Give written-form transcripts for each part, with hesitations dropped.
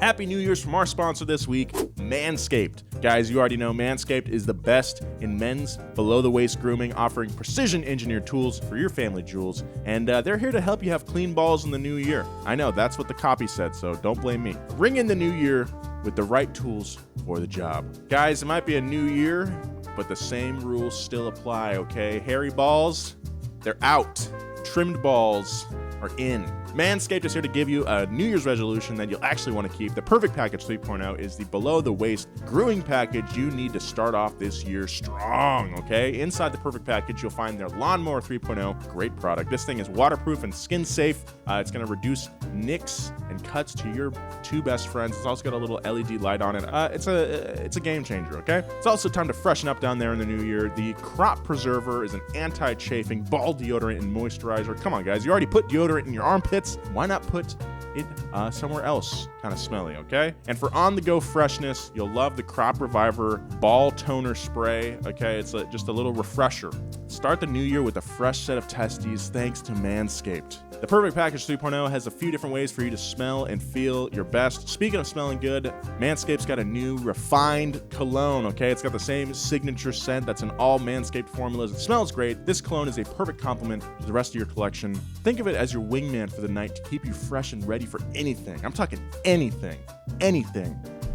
Happy New Year's from our sponsor this week, Manscaped. Guys, you already know Manscaped is the best in men's below-the-waist grooming, offering precision-engineered tools for your family jewels, and they're here to help you have clean balls in the new year. I know, that's what the copy said, so don't blame me. Ring in the new year with the right tools for the job. Guys, it might be a new year, but the same rules still apply, okay? Hairy balls, they're out. Trimmed balls are in. Manscaped is here to give you a New Year's resolution that you'll actually want to keep. The Perfect Package 3.0 is the below-the-waist grooming package you need to start off this year strong, okay? Inside the Perfect Package, you'll find their Lawnmower 3.0. Great product. This thing is waterproof and skin-safe. It's going to reduce nicks and cuts to your two best friends. It's also got a little LED light on it. It's a game changer, okay? It's also time to freshen up down there in the new year. The Crop Preserver is an anti-chafing ball deodorant and moisturizer. Come on, guys. You already put deodorant in your armpits. Why not put it somewhere else kind of smelly, okay? And for on-the-go freshness, you'll love the Crop Reviver Ball Toner Spray, okay? It's just a little refresher. Start the new year with a fresh set of testes thanks to Manscaped. The Perfect Package 3.0 has a few different ways for you to smell and feel your best. Speaking of smelling good, Manscaped's got a new refined cologne, okay? It's got the same signature scent that's in all Manscaped formulas. It smells great. This cologne is a perfect complement to the rest of your collection. Think of it as your wingman for the night to keep you fresh and ready for anything. I'm talking anything.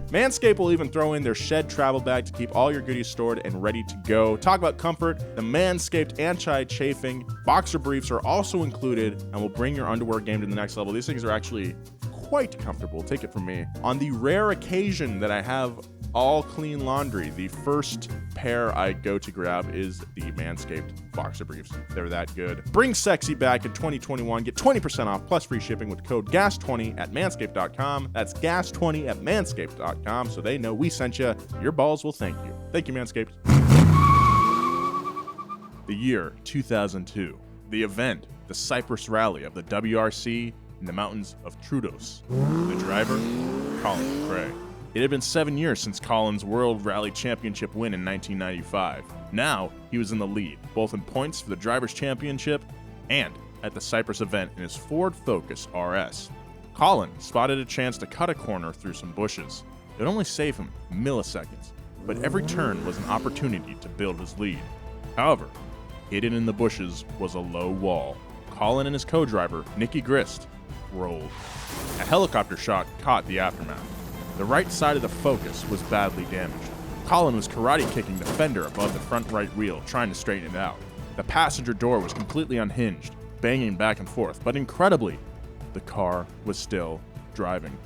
Manscaped will even throw in their Shed travel bag to keep all your goodies stored and ready to go. Talk about comfort. The Manscaped anti-chafing boxer briefs are also included and will bring your underwear game to the next level. These things are actually quite comfortable. Take it from me. On the rare occasion that I have all clean laundry, the first pair I go to grab is the Manscaped boxer briefs. They're that good. Bring sexy back in 2021. Get 20% off plus free shipping with code GAS20 at manscaped.com. That's GAS20 at manscaped.com, so they know we sent you. Your balls will thank you. Thank you, Manscaped. The year 2002. The event, the Cyprus Rally of the WRC in the mountains of Troodos. The driver, Colin McRae. It had been 7 years since Colin's World Rally Championship win in 1995. Now, he was in the lead, both in points for the Drivers' Championship and at the Cyprus event in his Ford Focus RS. Colin spotted a chance to cut a corner through some bushes. It would only save him milliseconds, but every turn was an opportunity to build his lead. However, hidden in the bushes was a low wall. Colin and his co-driver, Nicky Grist, rolled. A helicopter shot caught the aftermath. The right side of the Focus was badly damaged. Colin was karate kicking the fender above the front right wheel, trying to straighten it out. The passenger door was completely unhinged, banging back and forth, but incredibly, the car was still driving.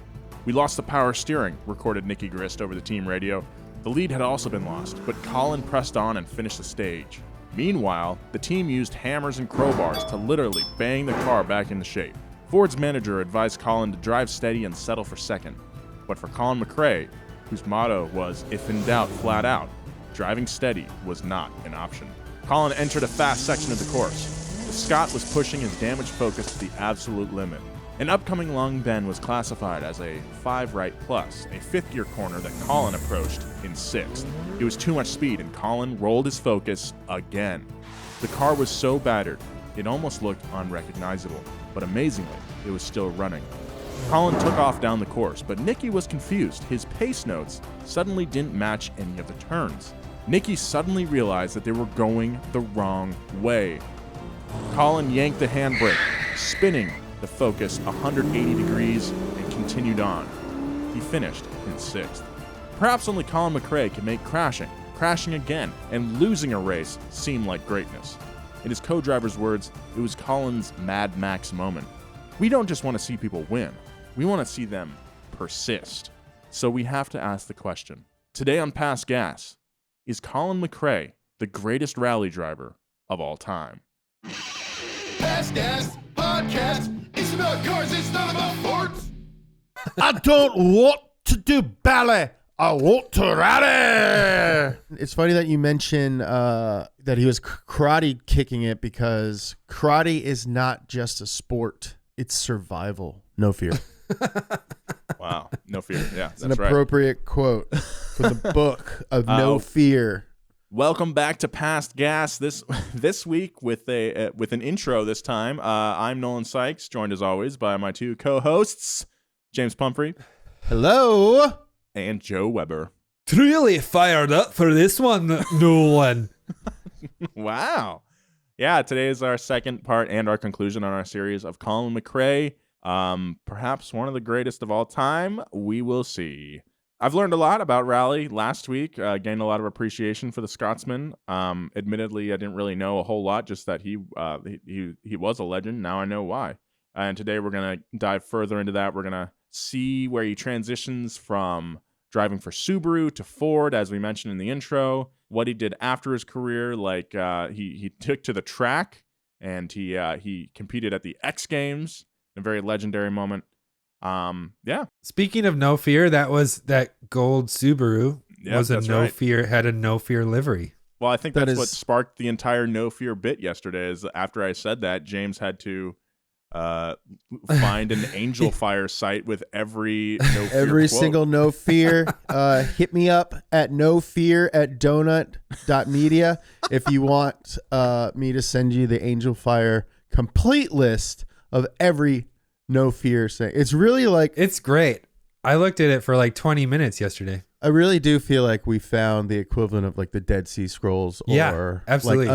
"We lost the power steering," recorded Nicky Grist over the team radio. The lead had also been lost, but Colin pressed on and finished the stage. Meanwhile, the team used hammers and crowbars to literally bang the car back into shape. Ford's manager advised Colin to drive steady and settle for second. But for Colin McRae, whose motto was, "If in doubt, flat out," driving steady was not an option. Colin entered a fast section of the course. The Scot was pushing his damaged Focus to the absolute limit. An upcoming long bend was classified as a 5 right plus, a fifth gear corner that Colin approached in 6th. It was too much speed and Colin rolled his Focus again. The car was so battered, it almost looked unrecognizable, but amazingly, it was still running. Colin took off down the course, but Nicky was confused. His pace notes suddenly didn't match any of the turns. Nicky suddenly realized that they were going the wrong way. Colin yanked the handbrake, spinning the Focus 180 degrees and continued on. He finished in 6th. Perhaps only Colin McRae could make crashing again, and losing a race seem like greatness. In his co-driver's words, it was Colin's Mad Max moment. We don't just want to see people win. We want to see them persist. So we have to ask the question. Today on Past Gas, is Colin McRae the greatest rally driver of all time? Past Gas Podcast. It's about cars, it's not about Fords. I don't want to do ballet. I want to rally. It's funny that you mention that he was karate kicking it, because karate is not just a sport. It's survival. No fear. Wow. No fear. Yeah, that's an appropriate quote from the book of No Fear. Welcome back to Past Gas this week with an intro this time. I'm Nolan Sykes, joined as always by my two co-hosts, James Pumphrey. Hello. And Joe Weber. Truly fired up for this one, Nolan. Wow. Yeah, today is our second part and our conclusion on our series of Colin McRae. Perhaps one of the greatest of all time. We will see. I've learned a lot about Rally last week, gained a lot of appreciation for the Scotsman. Admittedly, I didn't really know a whole lot, just that he was a legend. Now I know why. And today we're going to dive further into that. We're going to see where he transitions from driving for Subaru to Ford, as we mentioned in the intro, what he did after his career, like he took to the track and he competed at the X Games, a very legendary moment. Yeah. Speaking of no fear, that gold Subaru was a no fear, had a no fear livery. Well, I think that's what sparked the entire no fear bit yesterday. Is after I said that, James had to find an Angel Fire site with every no fear every quote. Single no fear. Hit me up at nofear@donut.media if you want me to send you the Angel Fire complete list of every no fear saying. It's really like, it's great. I looked at it for like 20 minutes yesterday. I really do feel like we found the equivalent of like the Dead Sea Scrolls, or absolutely.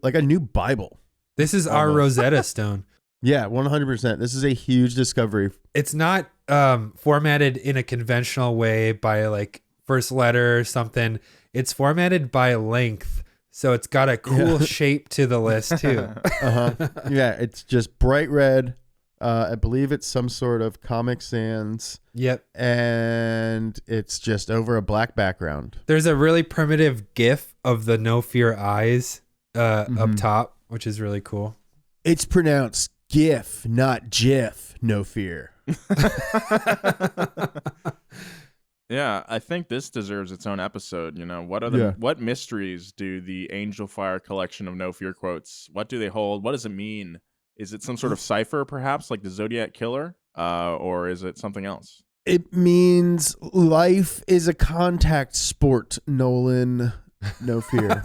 like a new Bible. This is our Rosetta Stone. Yeah, 100%. This is a huge discovery. It's not formatted in a conventional way by like first letter or something. It's formatted by length. So it's got a cool shape to the list too. Yeah, it's just bright red. I believe it's some sort of Comic Sans. Yep. And it's just over a black background. There's a really primitive GIF of the no fear eyes up top, which is really cool. It's pronounced GIF, not GIF. No fear. Yeah, I think this deserves its own episode. You know, what mysteries do the Angel Fire collection of no fear quotes? What do they hold? What does it mean? Is it some sort of cipher, perhaps, like the Zodiac Killer, or is it something else? It means life is a contact sport, Nolan. No fear.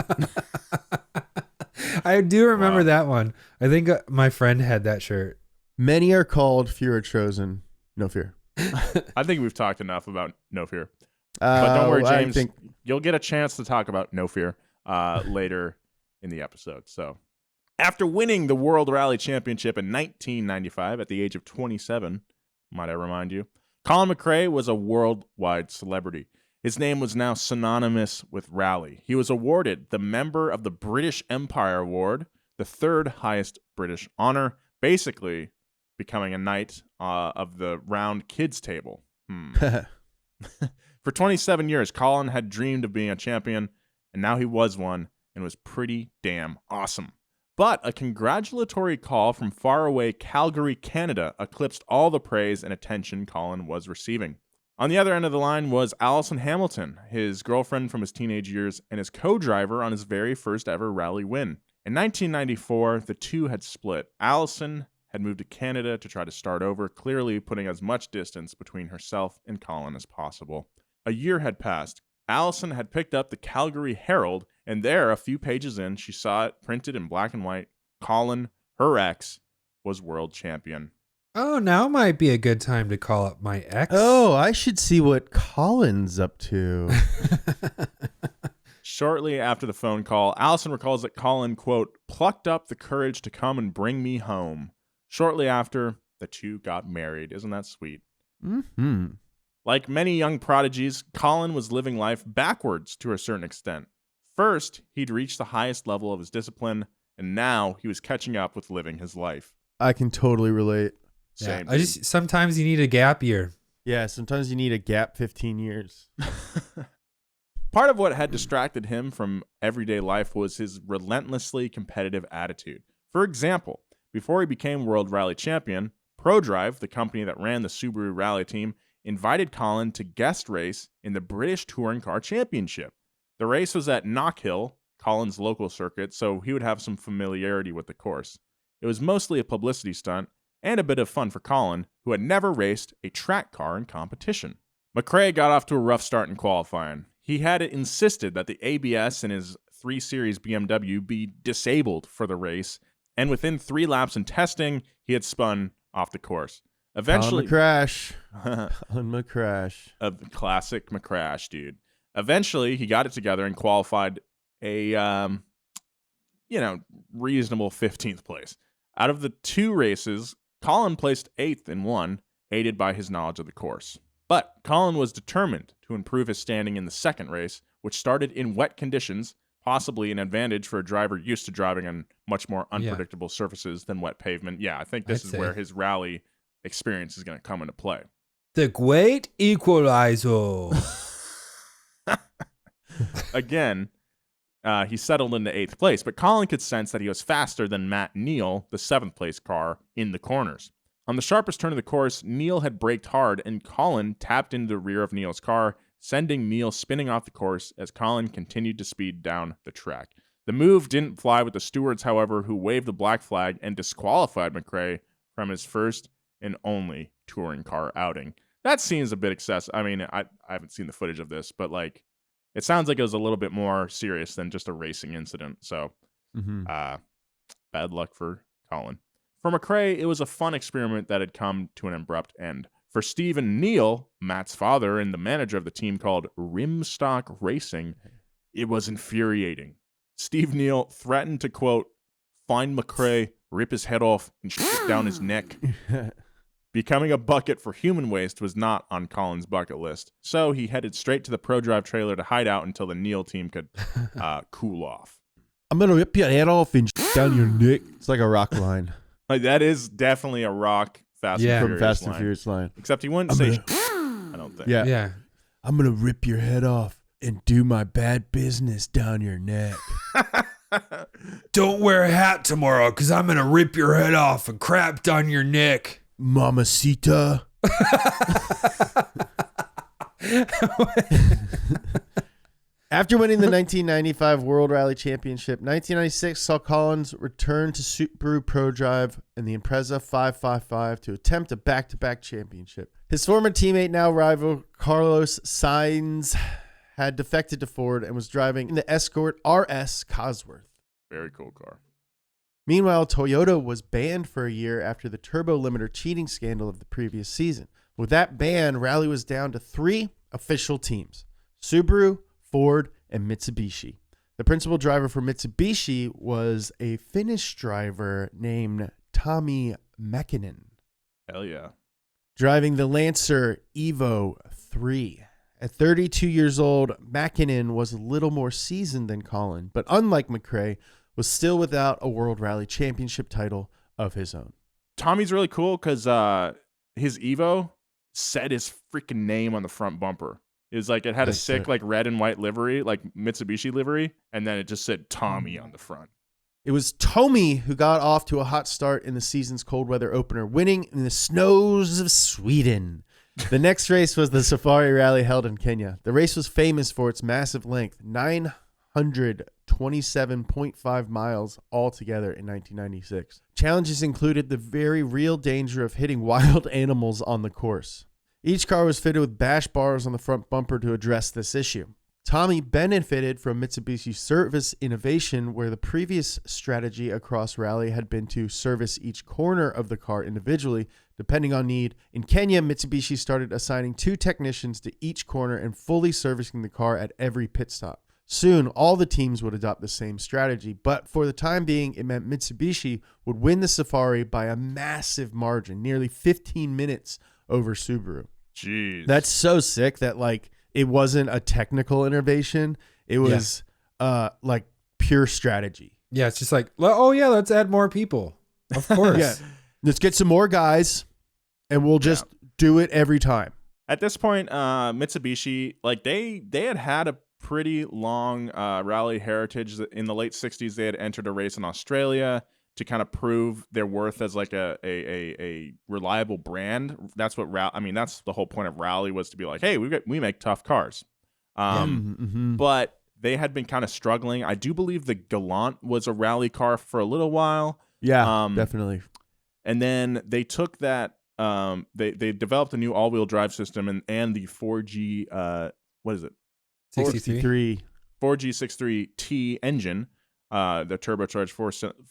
I do remember that one. I think my friend had that shirt. Many are called, few are chosen. No fear. I think we've talked enough about no fear. But don't worry, James. You'll get a chance to talk about no fear later in the episode. So, after winning the World Rally Championship in 1995 at the age of 27, might I remind you, Colin McRae was a worldwide celebrity. His name was now synonymous with rally. He was awarded the Member of the British Empire Award, the third highest British honor, basically becoming a knight of the round kids table. For 27 years, Colin had dreamed of being a champion, and now he was one, and was pretty damn awesome. But a congratulatory call from faraway Calgary, Canada, eclipsed all the praise and attention Colin was receiving. On the other end of the line was Allison Hamilton, his girlfriend from his teenage years and his co-driver on his very first ever rally win. In 1994, the two had split. Allison had moved to Canada to try to start over, clearly putting as much distance between herself and Colin as possible. A year had passed. Allison had picked up the Calgary Herald, and there, a few pages in, she saw it printed in black and white. Colin, her ex, was world champion. Oh, now might be a good time to call up my ex. Oh, I should see what Colin's up to. Shortly after the phone call, Allison recalls that Colin, quote, plucked up the courage to come and bring me home. Shortly after, the two got married. Isn't that sweet? Mm-hmm. Like many young prodigies, Colin was living life backwards to a certain extent. First, he'd reached the highest level of his discipline, and now he was catching up with living his life. I can totally relate. Same. Yeah, sometimes you need a gap year. Yeah, sometimes you need a gap 15 years. Part of what had distracted him from everyday life was his relentlessly competitive attitude. For example, before he became World Rally Champion, ProDrive, the company that ran the Subaru Rally team, invited Colin to guest race in the British Touring Car Championship. The race was at Knockhill, Colin's local circuit, so he would have some familiarity with the course. It was mostly a publicity stunt, and a bit of fun for Colin, who had never raced a track car in competition. McRae got off to a rough start in qualifying. He had insisted that the ABS in his 3 Series BMW be disabled for the race, and within 3 laps in testing, he had spun off the course. Eventually, Colin McRae. a classic McRae, dude. Eventually, he got it together and qualified a reasonable 15th place. Out of the 2 races, Colin placed 8th in one, aided by his knowledge of the course. But Colin was determined to improve his standing in the second race, which started in wet conditions, possibly an advantage for a driver used to driving on much more unpredictable surfaces than wet pavement. Yeah, I think this is where his rally experience is going to come into play. The great equalizer. Again, he settled into 8th place, but Colin could sense that he was faster than Matt Neal, the 7th place car, in the corners. On the sharpest turn of the course, Neal had braked hard, and Colin tapped into the rear of Neal's car, sending Neal spinning off the course as Colin continued to speed down the track. The move didn't fly with the stewards, however, who waved the black flag and disqualified McRae from his first and only touring car outing. That seems a bit excessive. I mean, I haven't seen the footage of this, but it sounds like it was a little bit more serious than just a racing incident. So, bad luck for Colin. For McRae, it was a fun experiment that had come to an abrupt end. For Steve and Neal, Matt's father and the manager of the team called Rimstock Racing, it was infuriating. Steve Neal threatened to, quote, find McRae, rip his head off, and shit down his neck. Becoming a bucket for human waste was not on Colin's bucket list, so he headed straight to the ProDrive trailer to hide out until the Neal team could cool off. I'm going to rip your head off and shit down your neck. It's like a rock line. That is definitely a rock Fast and Furious line. Except he wouldn't say I don't think. Yeah. I'm going to rip your head off and do my bad business down your neck. Don't wear a hat tomorrow because I'm going to rip your head off and crap down your neck. Mamacita. After winning the 1995 World Rally Championship, 1996 saw Collins return to Subaru ProDrive in the Impreza 555 to attempt a back-to-back championship. His former teammate, now rival Carlos Sainz, had defected to Ford and was driving in the Escort RS Cosworth. Very cool car. Meanwhile, Toyota was banned for a year after the turbo limiter cheating scandal of the previous season. With that ban, Rally was down to 3 official teams: Subaru, Ford, and Mitsubishi. The principal driver for Mitsubishi was a Finnish driver named Tommi Mäkinen. Hell yeah. Driving the Lancer Evo 3. At 32 years old, Mäkinen was a little more seasoned than Colin, but unlike McRae, was still without a World Rally Championship title of his own. Tommy's really cool because his Evo said his freaking name on the front bumper. It was like it had a sick red and white livery, like Mitsubishi livery, and then it just said Tommy on the front. It was Tommy who got off to a hot start in the season's cold weather opener, winning in the snows of Sweden. The next race was the Safari Rally held in Kenya. The race was famous for its massive length, 927.5 miles altogether in 1996. Challenges included the very real danger of hitting wild animals on the course. Each car was fitted with bash bars on the front bumper to address this issue. Tommy benefited from Mitsubishi's service innovation, where the previous strategy across Rally had been to service each corner of the car individually, depending on need. In Kenya, Mitsubishi started assigning 2 technicians to each corner and fully servicing the car at every pit stop. Soon, all the teams would adopt the same strategy, but for the time being, it meant Mitsubishi would win the Safari by a massive margin, nearly 15 minutes over Subaru. Jeez. That's so sick that it wasn't a technical innovation. It was pure strategy. Yeah, it's just like, let's add more people. Of course. Let's get some more guys and we'll just do it every time. At this point, Mitsubishi, they had a pretty long rally heritage. In the late 60s, they had entered a race in Australia to kind of prove their worth as a reliable brand. That's what that's the whole point of Rally, was to be like, hey, we make tough cars. But they had been kind of struggling. I do believe the Galant was a rally car for a little while. Yeah, definitely. And then they took that. They developed a new all-wheel drive system and the 4G. What is it? 63. 4G63T engine. The turbocharged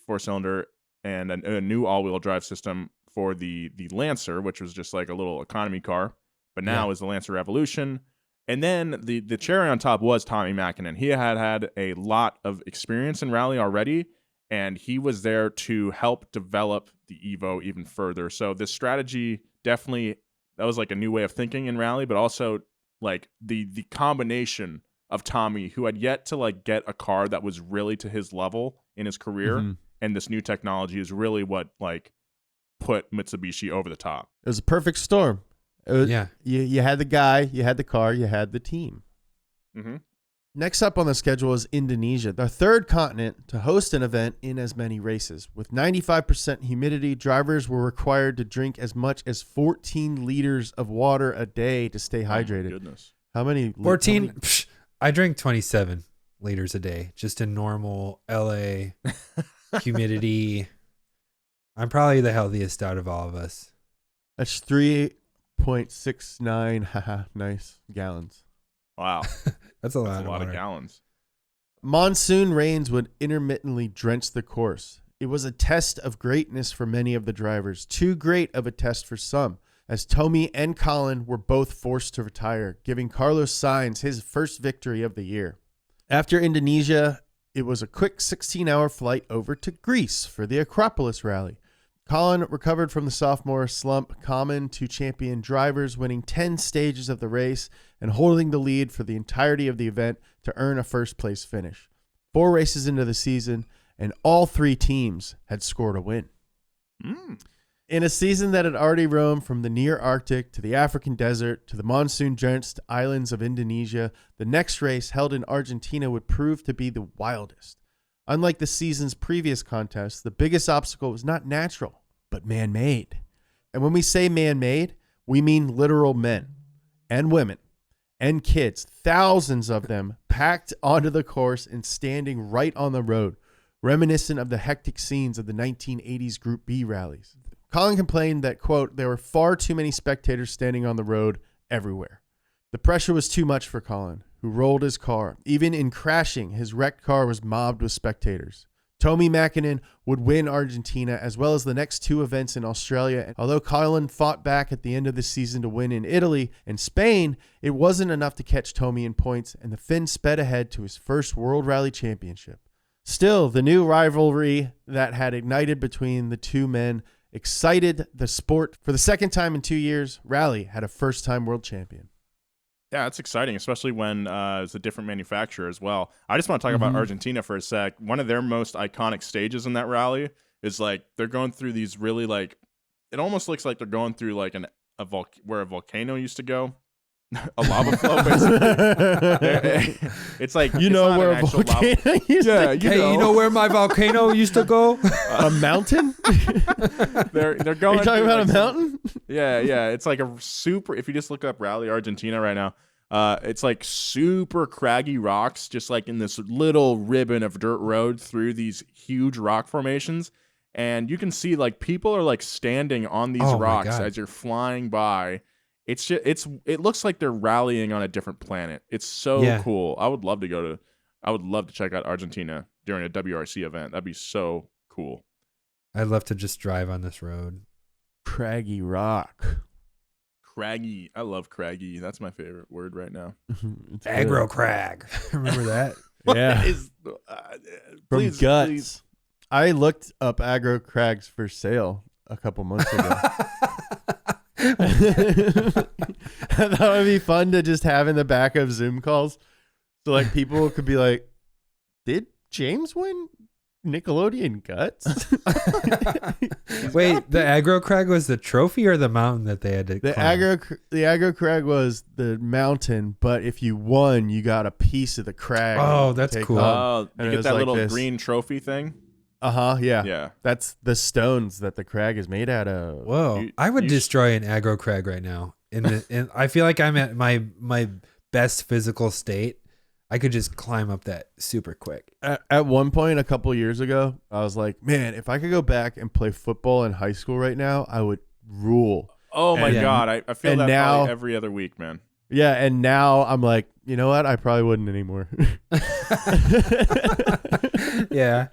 four-cylinder and a new all-wheel drive system for the Lancer, which was just like a little economy car, but now is the Lancer Revolution. And then the cherry on top was Tommy Mäkinen. He had a lot of experience in rally already, and he was there to help develop the Evo even further. So this strategy definitely, that was like a new way of thinking in rally, but also like the combination of Tommy, who had yet to like get a car that was really to his level in his career, and this new technology is really what like put Mitsubishi over the top. It was a perfect storm. You had the guy, you had the car, you had the team. Next up on the schedule is Indonesia, the third continent to host an event in as many races. With 95% humidity, drivers were required to drink as much as 14 liters of water a day to stay hydrated. Oh, goodness. How many? 14? I drink 27 liters a day, just in normal LA humidity. I'm probably the healthiest out of all of us. That's 3.69 nice gallons. Wow. That's a lot of gallons. Monsoon rains would intermittently drench the course. It was a test of greatness for many of the drivers, too great of a test for some, as Tommy and Colin were both forced to retire, giving Carlos Sainz his first victory of the year. After Indonesia, it was a quick 16-hour flight over to Greece for the Acropolis Rally. Colin recovered from the sophomore slump common to champion drivers, winning 10 stages of the race and holding the lead for the entirety of the event to earn a first-place finish. 4 races into the season, and all 3 teams had scored a win. In a season that had already roamed from the near Arctic to the African desert to the monsoon-drenched islands of Indonesia, the next race held in Argentina would prove to be the wildest. Unlike the season's previous contests, the biggest obstacle was not natural, but man-made. And when we say man-made, we mean literal men and women and kids, thousands of them packed onto the course and standing right on the road, reminiscent of the hectic scenes of the 1980s Group B rallies. Colin complained that, quote, there were far too many spectators standing on the road everywhere. The pressure was too much for Colin, who rolled his car. Even in crashing, his wrecked car was mobbed with spectators. Tommy Mäkinen would win Argentina as well as the next 2 events in Australia. Although Colin fought back at the end of the season to win in Italy and Spain, it wasn't enough to catch Tommy in points, and the Finn sped ahead to his first World Rally Championship. Still, the new rivalry that had ignited between the 2 men excited the sport. For the second time in 2 years, Rally had a first-time world champion. Yeah, it's exciting, especially when it's a different manufacturer as well. I just want to talk about Argentina for a sec. One of their most iconic stages in that rally is like they're going through these really like, it almost looks like they're going through like where a volcano used to go. A lava flow, basically. It's like, you know where a volcano used to go? Hey, you know where my volcano used to go? A mountain? They're going. Are you talking about like a mountain? Yeah. It's like a super. If you just look up Rally Argentina right now, it's like super craggy rocks, just like in this little ribbon of dirt road through these huge rock formations, and you can see like people are like standing on these rocks as you're flying by. It's just, it looks like they're rallying on a different planet. It's so cool. I would love to check out Argentina during a WRC event. That'd be so cool. I'd love to just drive on this road. Craggy rock. Craggy. I love craggy. That's my favorite word right now. Aggro crag. Remember that? Yeah. From Guts. Please. I looked up aggro crags for sale a couple months ago. That would be fun to just have in the back of Zoom calls. So like people could be like, did James win Nickelodeon Guts? Wait, the aggro crag was the trophy or the mountain that they had to climb? The aggro crag was the mountain, but if you won, you got a piece of the crag. Oh, that's cool. Oh, you get that like little green trophy thing? Yeah. Yeah. That's the stones that the crag is made out of. Whoa. I would destroy an aggro crag right now. I feel like I'm at my best physical state. I could just climb up that super quick. At one point a couple years ago, I was like, man, if I could go back and play football in high school right now, I would rule. Oh my God. I feel that now, probably every other week, man. Yeah. And now I'm like, you know what? I probably wouldn't anymore. Yeah.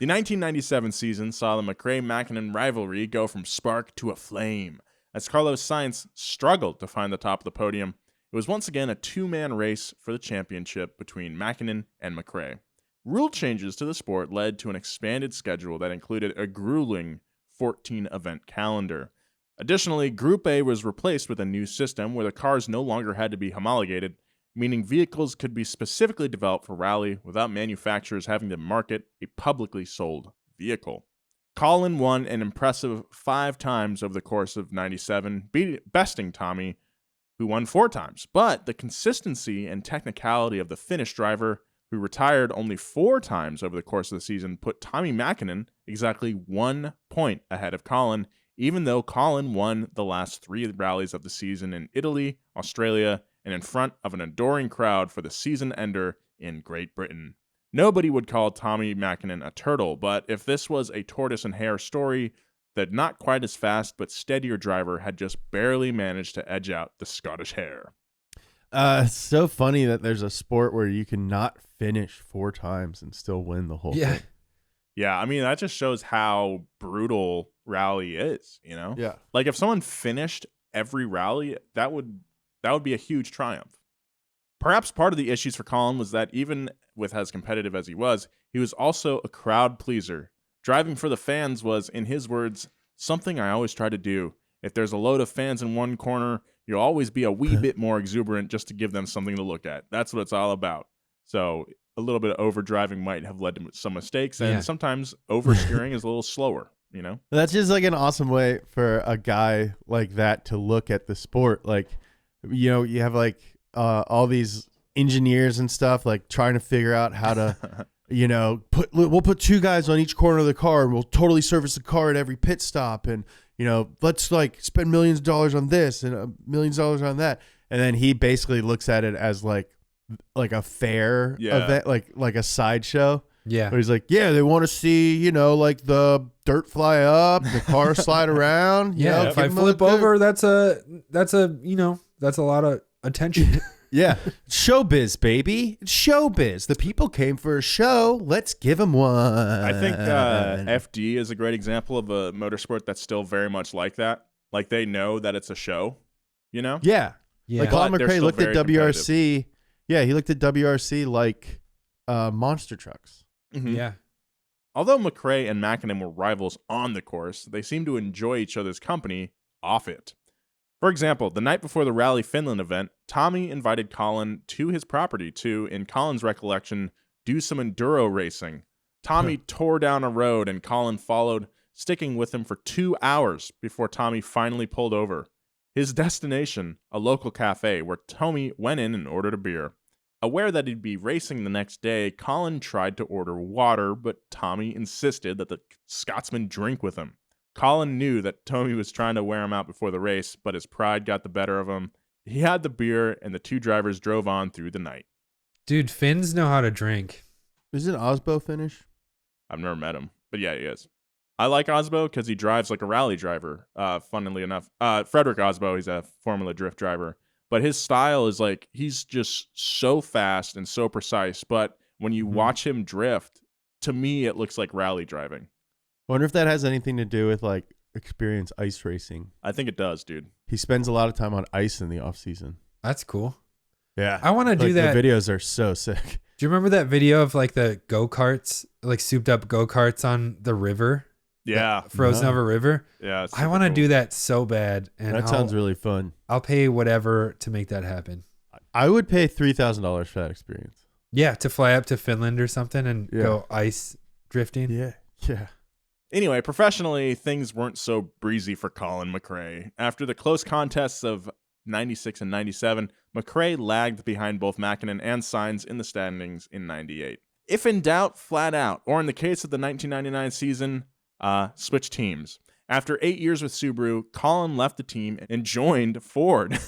The 1997 season saw the McRae-Mäkinen rivalry go from spark to a flame. As Carlos Sainz struggled to find the top of the podium, it was once again a two-man race for the championship between Mäkinen and McRae. Rule changes to the sport led to an expanded schedule that included a grueling 14-event calendar. Additionally, Group A was replaced with a new system where the cars no longer had to be homologated, meaning vehicles could be specifically developed for rally without manufacturers having to market a publicly sold vehicle. Colin won an impressive 5 times over the course of 97, besting Tommy, who won 4 times. But the consistency and technicality of the Finnish driver, who retired only 4 times over the course of the season, put Tommi Mäkinen exactly 1 point ahead of Colin, even though Colin won the last 3 rallies of the season in Italy, Australia, and in front of an adoring crowd for the season ender in Great Britain. Nobody would call Tommi Mäkinen a turtle, but if this was a tortoise and hare story, that not quite as fast but steadier driver had just barely managed to edge out the Scottish hare. It's so funny that there's a sport where you can not finish 4 times and still win the whole thing. Yeah, I mean, that just shows how brutal rally is, you know? Yeah. Like, if someone finished every rally, that would be a huge triumph. Perhaps part of the issues for Colin was that even with as competitive as he was also a crowd pleaser. Driving for the fans was, in his words, something I always try to do. If there's a load of fans in one corner, you'll always be a wee bit more exuberant just to give them something to look at. That's what it's all about. So a little bit of overdriving might have led to some mistakes, and sometimes oversteering is a little slower, you know? That's just like an awesome way for a guy like that to look at the sport. Like, you know, you have like all these engineers and stuff like trying to figure out how to, you know, we'll put 2 guys on each corner of the car and we'll totally service the car at every pit stop. And, you know, let's like spend millions of dollars on this and millions of dollars on that. And then he basically looks at it as like a fair event, like a sideshow. Yeah. Where he's like, yeah, they want to see, you know, like the dirt fly up, the car slide around. You know, if I flip over, that's a, you know, that's a lot of attention. Yeah. Showbiz, baby. It's showbiz. The people came for a show. Let's give them one. I think FD is a great example of a motorsport that's still very much like that. Like, they know that it's a show, you know? Yeah. Yeah. Like Colin But they're McRae still looked at very WRC. Yeah, he looked at WRC like monster trucks. Mhm. Yeah. Although McRae and Mäkinen were rivals on the course, they seemed to enjoy each other's company off it. For example, the night before the Rally Finland event, Tommy invited Colin to his property to, in Colin's recollection, do some enduro racing. Tommy tore down a road and Colin followed, sticking with him for 2 hours before Tommy finally pulled over. His destination, a local cafe where Tommy went in and ordered a beer. Aware that he'd be racing the next day, Colin tried to order water, but Tommy insisted that the Scotsman drink with him. Colin knew that Tommy was trying to wear him out before the race, but his pride got the better of him. He had the beer, and the 2 drivers drove on through the night. Dude, Finns know how to drink. Isn't Osbo Finnish? I've never met him, but yeah, he is. I like Osbo because he drives like a rally driver, funnily enough. Frederick Osbo, he's a Formula Drift driver. But his style is like, he's just so fast and so precise. But when you watch him drift, to me, it looks like rally driving. I wonder if that has anything to do with like experience ice racing. I think it does, dude. He spends a lot of time on ice in the off season. That's cool. Yeah. I want to do that. The videos are so sick. Do you remember that video of like the go-karts, like souped up go-karts on the river? Yeah. Frozen over river? Yeah. I want to do that so bad. And That sounds really fun. I'll pay whatever to make that happen. I would pay $3,000 for that experience. Yeah, to fly up to Finland or something and go ice drifting. Yeah. Yeah. Anyway, professionally, things weren't so breezy for Colin McRae. After the close contests of 96 and 97, McRae lagged behind both Mäkinen and Sainz in the standings in 98. If in doubt, flat out, or in the case of the 1999 season, switch teams. After 8 years with Subaru, Colin left the team and joined Ford.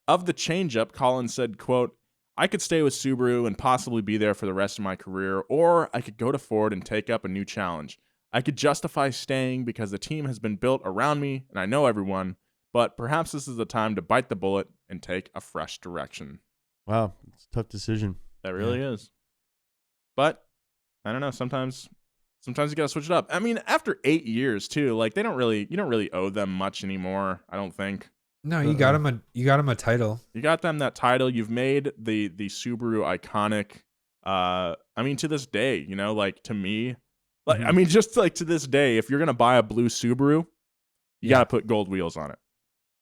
Of the change-up, Colin said, quote, I could stay with Subaru and possibly be there for the rest of my career, or I could go to Ford and take up a new challenge. I could justify staying because the team has been built around me and I know everyone, but perhaps this is the time to bite the bullet and take a fresh direction. Wow. It's a tough decision. That really is. But, I don't know, sometimes Sometimes you got to switch it up. I mean, after 8 years too, like you don't really owe them much anymore. I don't think. No, you got him a title. You got them that title. You've made the Subaru iconic. I mean, to this day, like to me, like I mean, just like to this day, if you're gonna buy a blue Subaru, you gotta put gold wheels on it.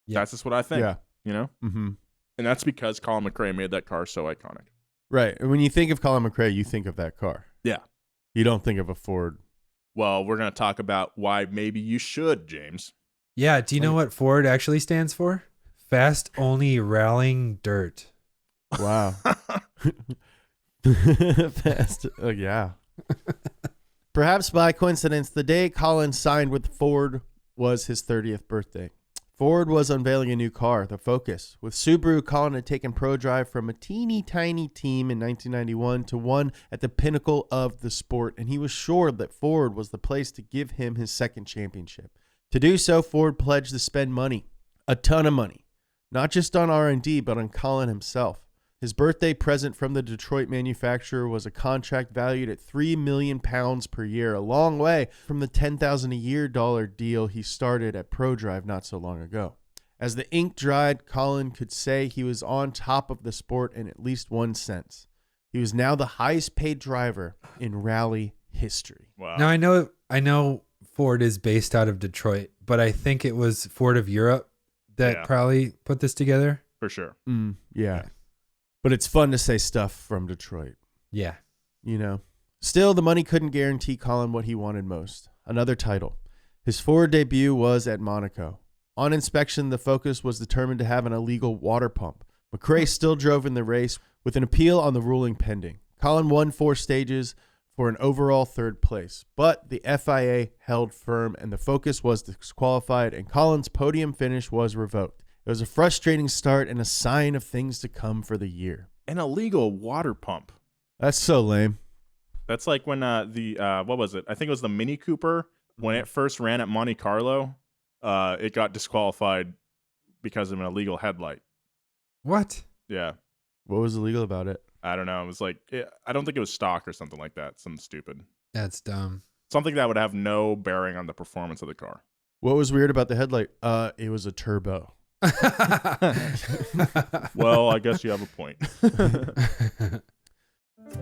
Yeah. That's just what I think. Yeah. And that's because Colin McRae made that car so iconic. Right. And when you think of Colin McRae, you think of that car. Yeah. You don't think of a Ford. Well, we're gonna talk about why maybe you should, James. Yeah. Do you know what Ford actually stands for? Fast only rallying dirt. Wow. Fast. Oh, yeah. Perhaps by coincidence, the day Colin signed with Ford was his 30th birthday. Ford was unveiling a new car, the Focus. With Subaru, Colin had taken ProDrive from a teeny tiny team in 1991 to one at the pinnacle of the sport, and he was sure that Ford was the place to give him his second championship. To do so, Ford pledged to spend money, a ton of money, not just on R&D, but on Colin himself. His birthday present from the Detroit manufacturer was a contract valued at £3 million per year, a long way from the $10,000 a year deal he started at ProDrive not so long ago. As the ink dried, Colin could say he was on top of the sport in at least one sense. He was now the highest paid driver in rally history. Wow. Now I know Ford is based out of Detroit, but I think it was Ford of Europe that probably put this together. For sure. Yeah. But it's fun to say stuff from Detroit. Yeah. Still, the money couldn't guarantee Colin what he wanted most, another title. His Ford debut was at Monaco. On inspection, the Focus was determined to have an illegal water pump. McRae still drove in the race with an appeal on the ruling pending. Colin won 4 stages for an overall 3rd place, but the FIA held firm and the Focus was disqualified and Colin's podium finish was revoked. It was a frustrating start and a sign of things to come for the year. An illegal water pump. That's so lame. That's like when what was it? I think it was the Mini Cooper when it first ran at Monte Carlo. It got disqualified because of an illegal headlight. What? Yeah. What was illegal about it? I don't know. It was like I don't think it was stock or something like that. Something stupid. That's dumb. Something that would have no bearing on the performance of the car. What was weird about the headlight? It was a turbo. Well, I guess you have a point.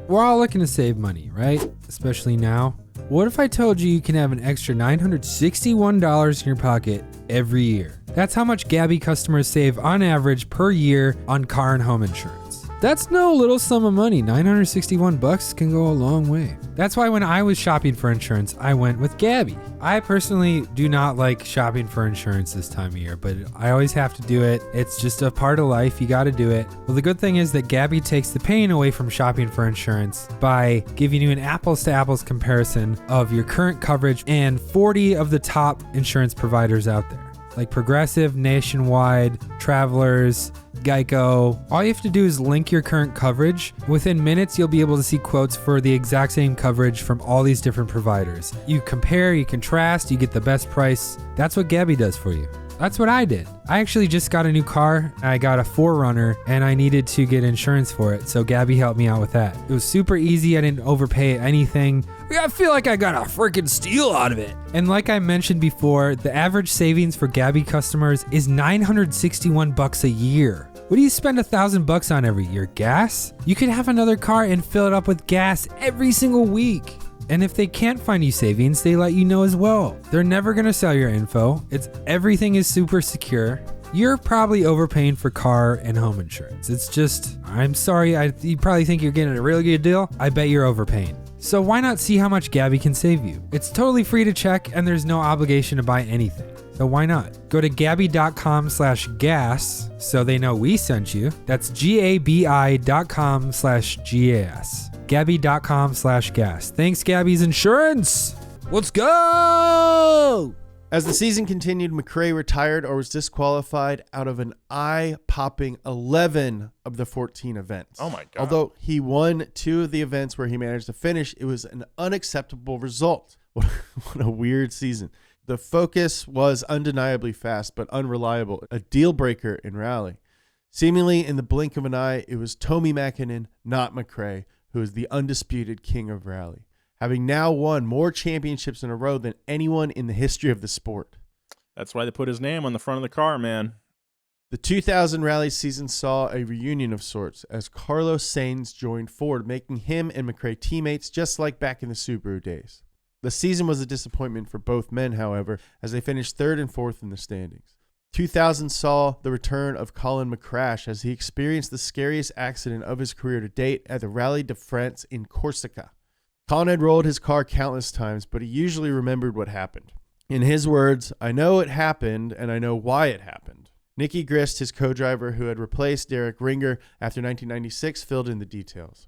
We're all looking to save money, right? Especially now. What if I told you can have an extra $961 in your pocket every year? That's how much Gabby customers save on average per year on car and home insurance. That's no little sum of money. $961 can go a long way. That's why when I was shopping for insurance, I went with Gabby. I personally do not like shopping for insurance this time of year, but I always have to do it. It's just a part of life. You got to do it. Well, the good thing is that Gabby takes the pain away from shopping for insurance by giving you an apples to apples comparison of your current coverage and 40 of the top insurance providers out there, like Progressive, Nationwide, Travelers, Geico. All you have to do is link your current coverage. Within minutes, you'll be able to see quotes for the exact same coverage from all these different providers. You compare, you contrast, you get the best price. That's what Gabby does for you. That's what I did. I actually just got a new car. I got a 4Runner and I needed to get insurance for it. So Gabby helped me out with that. It was super easy. I didn't overpay anything. I feel like I got a freaking steal out of it. And like I mentioned before, the average savings for Gabby customers is $961 a year. What do you spend $1,000 on every year? Gas? You could have another car and fill it up with gas every single week. And if they can't find you savings, they let you know as well. They're never gonna sell your info. Everything is super secure. You're probably overpaying for car and home insurance. It's just, I'm sorry, you probably think you're getting a really good deal. I bet you're overpaying. So why not see how much Gabby can save you? It's totally free to check and there's no obligation to buy anything. So why not? Go to gabby.com/gas so they know we sent you. That's gabi.com/gas. Gabby.com/gas. Thanks, Gabby's Insurance. Let's go! As the season continued, McRae retired or was disqualified out of an eye-popping 11 of the 14 events. Oh my God. Although he won 2 of the events where he managed to finish, it was an unacceptable result. What a weird season. The Focus was undeniably fast but unreliable, a deal breaker in rally. Seemingly in the blink of an eye, it was Tommy Mäkinen, not McRae, who is the undisputed king of rally. having now won more championships in a row than anyone in the history of the sport. That's why they put his name on the front of the car, man. The 2000 rally season saw a reunion of sorts as Carlos Sainz joined Ford, making him and McRae teammates just like back in the Subaru days. The season was a disappointment for both men, however, as they finished 3rd and 4th in the standings. 2000 saw the return of Colin McRae as he experienced the scariest accident of his career to date at the Rally de France in Corsica. Colin had rolled his car countless times, but he usually remembered what happened. In his words, "I know it happened, and I know why it happened." Nicky Grist, his co-driver who had replaced Derek Ringer after 1996, filled in the details.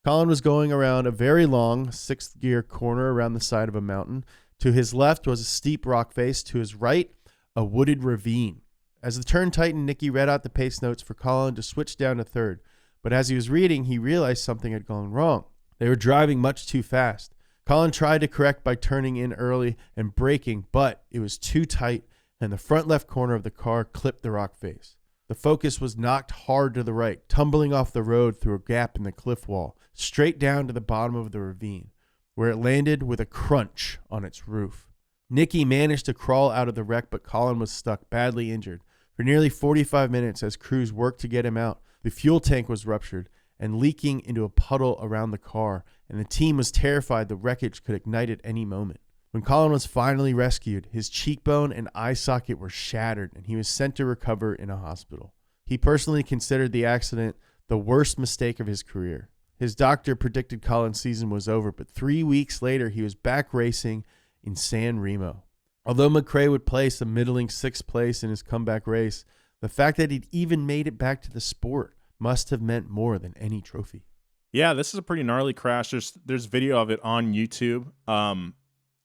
Colin was going around a very long 6th gear corner around the side of a mountain. To his left was a steep rock face. To his right, a wooded ravine. As the turn tightened, Nicky read out the pace notes for Colin to switch down to 3rd. But as he was reading, he realized something had gone wrong. They were driving much too fast. Colin tried to correct by turning in early and braking, but it was too tight, and the front left corner of the car clipped the rock face. The Focus was knocked hard to the right, tumbling off the road through a gap in the cliff wall, straight down to the bottom of the ravine, where it landed with a crunch on its roof. Nicky managed to crawl out of the wreck, but Colin was stuck, badly injured. For nearly 45 minutes, as crews worked to get him out, the fuel tank was ruptured and leaking into a puddle around the car, and the team was terrified the wreckage could ignite at any moment. When Colin was finally rescued, his cheekbone and eye socket were shattered, and he was sent to recover in a hospital. He personally considered the accident the worst mistake of his career. His doctor predicted Colin's season was over, but 3 weeks later, he was back racing in San Remo. Although McRae would place a middling 6th place in his comeback race, the fact that he'd even made it back to the sport must have meant more than any trophy. Yeah, this is a pretty gnarly crash. There's video of it on YouTube.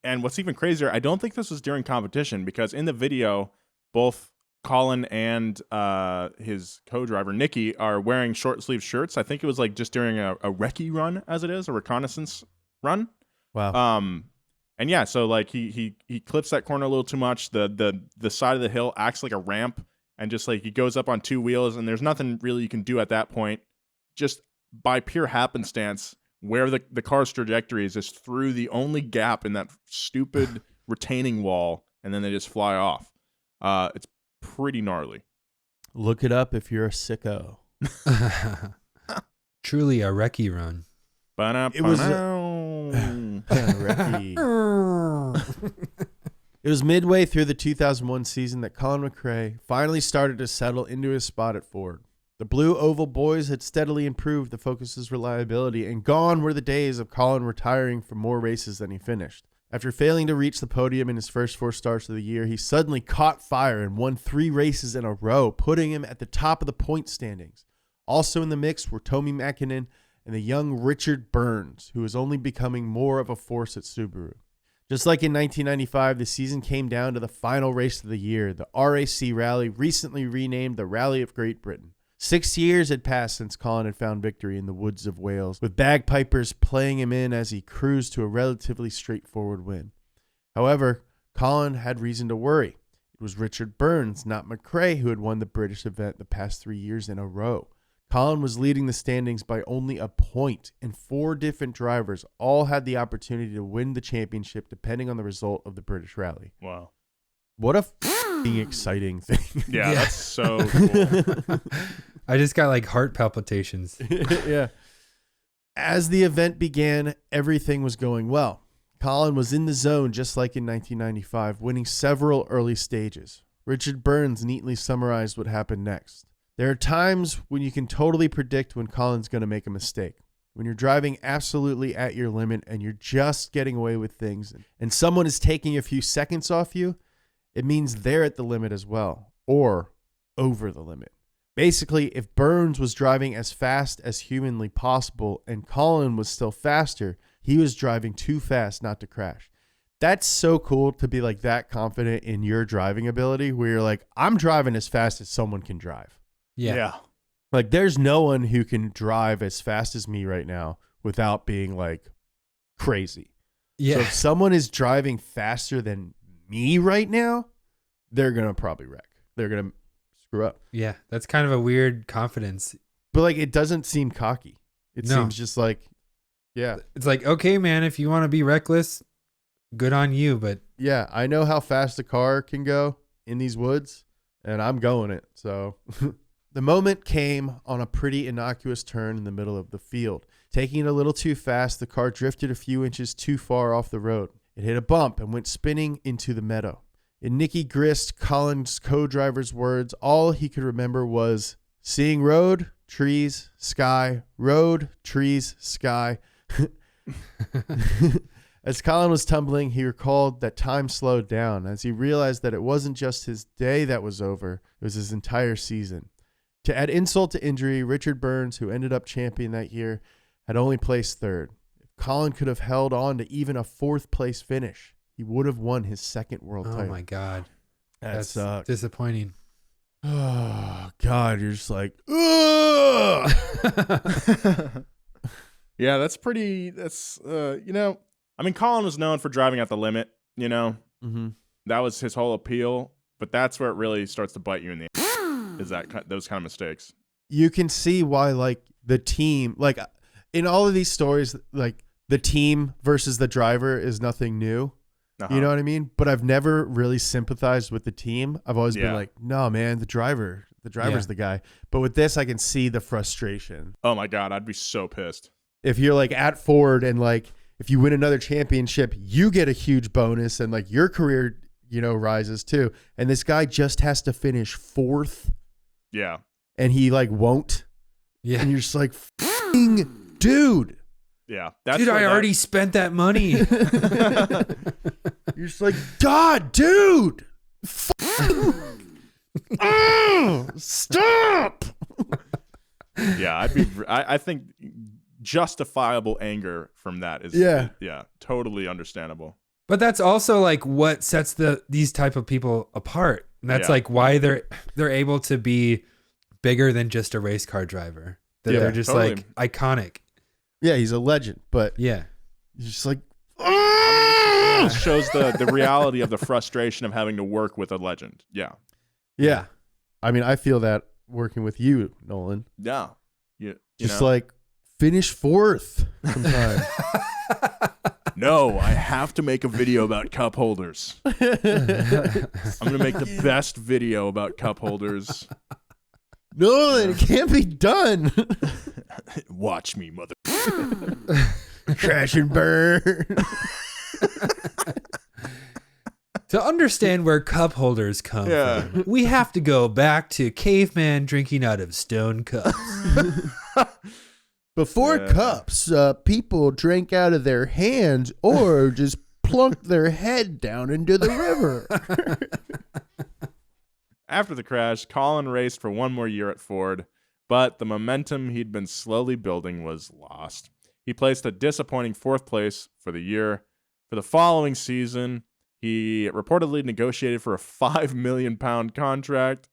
And what's even crazier, I don't think this was during competition, because in the video, both Colin and his co-driver Nicky are wearing short sleeve shirts. I think it was like just during a recce run, as it is, a reconnaissance run. Wow. And yeah, so like he clips that corner a little too much. The side of the hill acts like a ramp, and just like he goes up on 2 wheels, and there's nothing really you can do at that point. Just by pure happenstance, where the car's trajectory is just through the only gap in that stupid retaining wall, and then they just fly off. It's pretty gnarly. Look it up if you're a sicko. Truly a recce run. It was It was midway through the 2001 season that Colin McRae finally started to settle into his spot at Ford. The Blue Oval boys had steadily improved the Focus's reliability, and gone were the days of Colin retiring from more races than he finished. After failing to reach the podium in his first 4 starts of the year, he suddenly caught fire and won 3 races in a row, putting him at the top of the point standings. Also in the mix were Tommy Mäkinen and the young Richard Burns, who was only becoming more of a force at Subaru. Just like in 1995, the season came down to the final race of the year, the RAC Rally, recently renamed the Rally of Great Britain. 6 years had passed since Colin had found victory in the woods of Wales, with bagpipers playing him in as he cruised to a relatively straightforward win. However, Colin had reason to worry. It was Richard Burns, not McRae, who had won the British event the past 3 years in a row. Colin was leading the standings by only a point, and 4 different drivers all had the opportunity to win the championship depending on the result of the British Rally. Wow. What a f***ing exciting thing. Yeah, that's so cool. I just got like heart palpitations. Yeah. As the event began, everything was going well. Colin was in the zone just like in 1995, winning several early stages. Richard Burns neatly summarized what happened next. There are times when you can totally predict when Colin's going to make a mistake. When you're driving absolutely at your limit and you're just getting away with things, and someone is taking a few seconds off you, it means they're at the limit as well, or over the limit. Basically, if Burns was driving as fast as humanly possible and Colin was still faster, he was driving too fast not to crash. That's so cool to be like that confident in your driving ability, where you're like, I'm driving as fast as someone can drive. Yeah. Like, there's no one who can drive as fast as me right now without being like crazy. Yeah. So if someone is driving faster than me right now, they're going to probably wreck. They're going to screw up. Yeah. That's kind of a weird confidence. But like, it doesn't seem cocky. It No. seems just like, Yeah. It's like, okay, man, if you want to be reckless, good on you. But Yeah, I know how fast a car can go in these woods, and I'm going it. So the moment came on a pretty innocuous turn in the middle of the field. Taking it a little too fast, the car drifted a few inches too far off the road. It hit a bump and went spinning into the meadow. In Nicky Grist, Colin's co-driver's words, all he could remember was seeing road, trees, sky, road, trees, sky. As Colin was tumbling, he recalled that time slowed down as he realized that it wasn't just his day that was over, it was his entire season. To add insult to injury, Richard Burns, who ended up champion that year, had only placed third. If Colin could have held on to even a fourth place finish, he would have won his second world title. oh my God, That that's sucks. disappointing. Oh, God, you're just like, ugh! Yeah, that's pretty. That's I mean, Colin was known for driving at the limit. Mm-hmm. That was his whole appeal. But that's where it really starts to bite you in the ass, is those kind of mistakes. You can see why, like, the team, like, in all of these stories, like, the team versus the driver is nothing new. Uh-huh. You know what I mean? But I've never really sympathized with the team. I've always been like, no, man, the driver's the guy. But with this, I can see the frustration. Oh my God, I'd be so pissed. If you're like at Ford and like, if you win another championship, you get a huge bonus and like your career, rises too. And this guy just has to finish fourth Yeah. and he like won't. Yeah, And you're just like, "F***ing dude. Yeah. That's dude, where I already spent that money. You're just like, God, dude. Stop. Yeah, I think justifiable anger from that is totally understandable. But that's also like what sets these type of people apart. And that's Yeah. like why they're able to be bigger than just a race car driver. That Yeah, they're just totally. like iconic. Yeah, he's a legend, but Yeah. he's just like, It shows the reality of the frustration of having to work with a legend. Yeah. yeah. I mean, I feel that working with you, Nolan. Yeah. Just like finish fourth sometimes. No, I have to make a video about cup holders. I'm going to make the best video about cup holders. Nolan, it can't be done. Watch me, mother. Crash and burn. To understand where cup holders come Yeah. from, we have to go back to caveman drinking out of stone cups. Before Yeah. cups, people drank out of their hands or just plunked their head down into the river. After the crash, Colin raced for one more year at Ford, but the momentum he'd been slowly building was lost. He placed a disappointing fourth place for the year. For the following season, he reportedly negotiated for a £5 million contract,